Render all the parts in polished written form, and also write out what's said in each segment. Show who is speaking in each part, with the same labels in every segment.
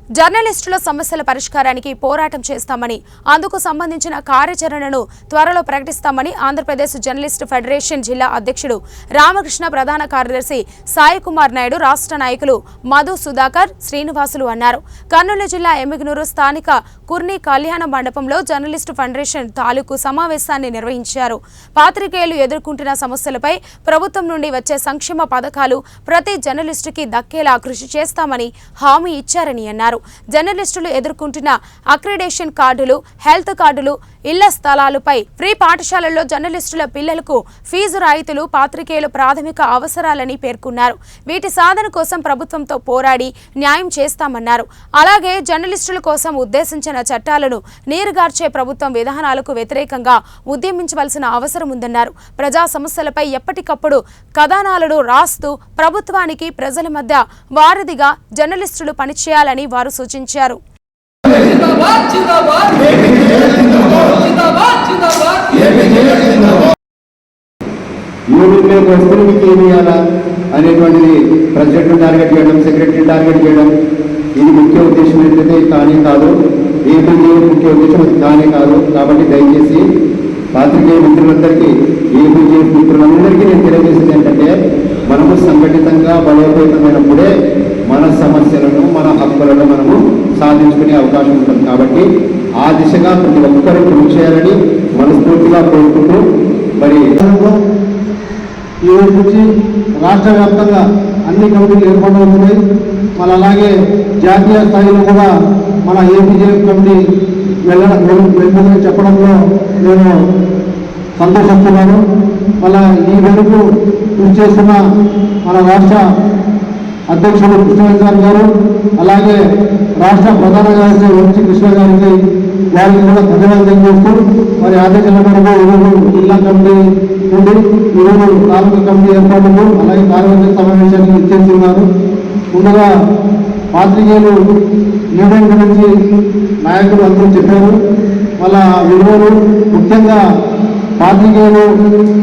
Speaker 1: జర్నలిస్టుల సమస్యల పరిష్కారానికి పోరాటం చేస్తామని అందుకు సంబంధించిన కార్యాచరణను త్వరలో ప్రకటిస్తామని ఆంధ్రప్రదేశ్ జర్నలిస్ట్ ఫెడరేషన్ జిల్లా అధ్యక్షుడు రామకృష్ణ, ప్రధాన కార్యదర్శి సాయి కుమార్ నాయుడు, రాష్ట్ర నాయకులు మధు, సుధాకర్, శ్రీనివాసులు అన్నారు. కర్నూలు జిల్లా ఎమ్మిగనూరు స్థానిక కుర్ని కళ్యాణ మండపంలో జర్నలిస్టు ఫెడరేషన్ తాలూకు సమావేశాన్ని నిర్వహించారు. పాత్రికేయులు ఎదుర్కొంటున్న సమస్యలపై ప్రభుత్వం నుండి వచ్చే సంక్షేమ పథకాలు ప్రతి జర్నలిస్టుకి దక్కేలా కృషి చేస్తామని హామీ ఇచ్చారని అన్నారు. జర్నలిస్టులు ఎదుర్కొంటున్న అక్రిడేషన్ కార్డులు, హెల్త్ కార్డులు, ఇళ్ల స్థలాలపై ఫ్రీ పాఠశాలల్లో జర్నలిస్టుల పిల్లలకు ఫీజు రాయితీలు పాత్రికేయుల ప్రాథమిక అవసరాలని పేర్కొన్నారు. వీటి సాధన కోసం ప్రభుత్వంతో పోరాడి న్యాయం చేస్తామన్నారు. అలాగే జర్నలిస్టుల కోసం ఉద్దేశించిన చట్టాలను నీరుగార్చే ప్రభుత్వం విధానాలకు వ్యతిరేకంగా ఉద్యమించవలసిన అవసరం ఉందన్నారు. ప్రజా సమస్యలపై ఎప్పటికప్పుడు కథనాలను రాస్తూ ప్రభుత్వానికి ప్రజల మధ్య వారధిగా జర్నలిస్టులు పనిచేయాలని వారు సూచించారు.
Speaker 2: అనేటువంటిది ప్రెసిడెంట్ టార్గెట్ చేయడం, సెక్రటరీ టార్గెట్ చేయడం, ఇది ముఖ్య ఉద్దేశం అయితే కానీ కాదు. ఏపీజీ ముఖ్య ఉద్దేశం అది కానీ కాదు. కాబట్టి దయచేసి పాత్రికేయ మిత్రులందరికీ, ఏపీజీ మిత్రులందరికీ నేను తెలియజేసేది ఏంటంటే, మనము సంఘటితంగా బలోపేతమైనప్పుడే మన సమస్యలను, మన హక్కులను మనము సాధించుకునే అవకాశం ఉంటుంది. కాబట్టి ఆ దిశగా ప్రతి ఒక్కరూ కృషి చేయాలని మనస్ఫూర్తిగా కోరుకుంటూ, మరి
Speaker 3: ఈ రోజు నుంచి రాష్ట్ర వ్యాప్తంగా అన్ని కమిటీలు ఏర్పాటవుతున్నాయి. మళ్ళీ అలాగే జాతీయ స్థాయిలో కూడా మన ఏపీజేఎఫ్ కమిటీ వెళ్ళమని చెప్పడంలో నేను సంతోషిస్తున్నాను. మళ్ళా ఈ వెనుక కృషి చేస్తున్న మన రాష్ట్ర అధ్యక్షుడు కృష్ణవేంద్ర గారు, అలాగే రాష్ట్ర ప్రధాన కార్యదర్శి వంశీ కృష్ణ గారికి, వారికి కూడా ధన్యవాదాలు తెలియజేస్తూ, మరి ఆదేశాల మేరకు ఈరోజు జిల్లా కమిటీ నుండి ఈరోజు తాలూకా కమిటీ ఏర్పాటుకు, అలాగే కార్యవర్గ సమావేశానికి ఇచ్చేస్తున్నారు. ముందుగా పాత్రికేయులు మీడియా గురించి నాయకులు అందరూ చెప్పారు. వాళ్ళ విలువలు, ముఖ్యంగా పాత్రికేయులు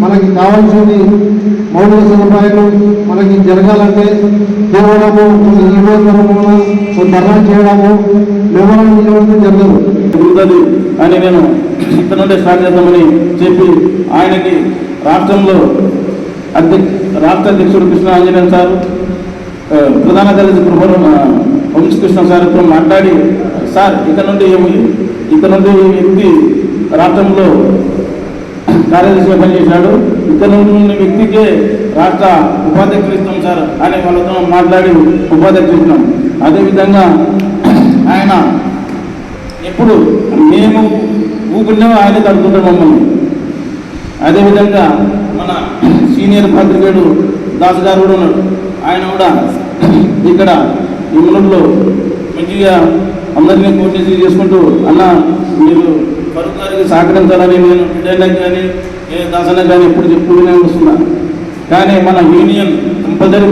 Speaker 3: మనకి కావాల్సింది మౌలిక సదుపాయాలు మనకి జరగాలంటే కేవలము ఈమెయిల్ ద్వారా ధర్నా చేయడము, వివరణ చేయడం జరగదు
Speaker 4: అని నేను ఇక్కడ నుండి స్టార్ట్ చేద్దామని చెప్పి ఆయనకి రాష్ట్రంలో రాష్ట్ర అధ్యక్షుడు కృష్ణ ఆంజనేయ సార్, ప్రధాన కార్యదర్శి వంశకృష్ణ సార్తో మాట్లాడి, సార్ ఇక్కడ నుండి వ్యక్తి రాష్ట్రంలో కార్యదర్శిగా పనిచేశాడు, ఇక్కడ నుండి వ్యక్తికే రాష్ట్ర ఉపాధ్యక్షులు ఇస్తాం సార్ అని వాళ్ళతో మాట్లాడి ఉపాధ్యక్షులు ఇస్తున్నాం. అదేవిధంగా ఆయన ఎప్పుడు మేము ఊపిరినేమో ఆయన తడుతుంటాం మమ్మల్ని. అదేవిధంగా మన సీనియర్ పాత్రికేయుడు దాసు గారు కూడా ఉన్నాడు. ఆయన కూడా ఇక్కడ ఈ మునుల్లో మంచిగా అందరినీ కోఆర్డినేషన్ చేసుకుంటూ, అన్న మీరు ఫరూక్ గారికి సహకరించాలని నేను విజయనగర్ కానీ దాసన్న కానీ ఎప్పుడు చెప్పుకుంటూనే వస్తున్నా. కానీ మన యూనియన్ కంపల్సరీ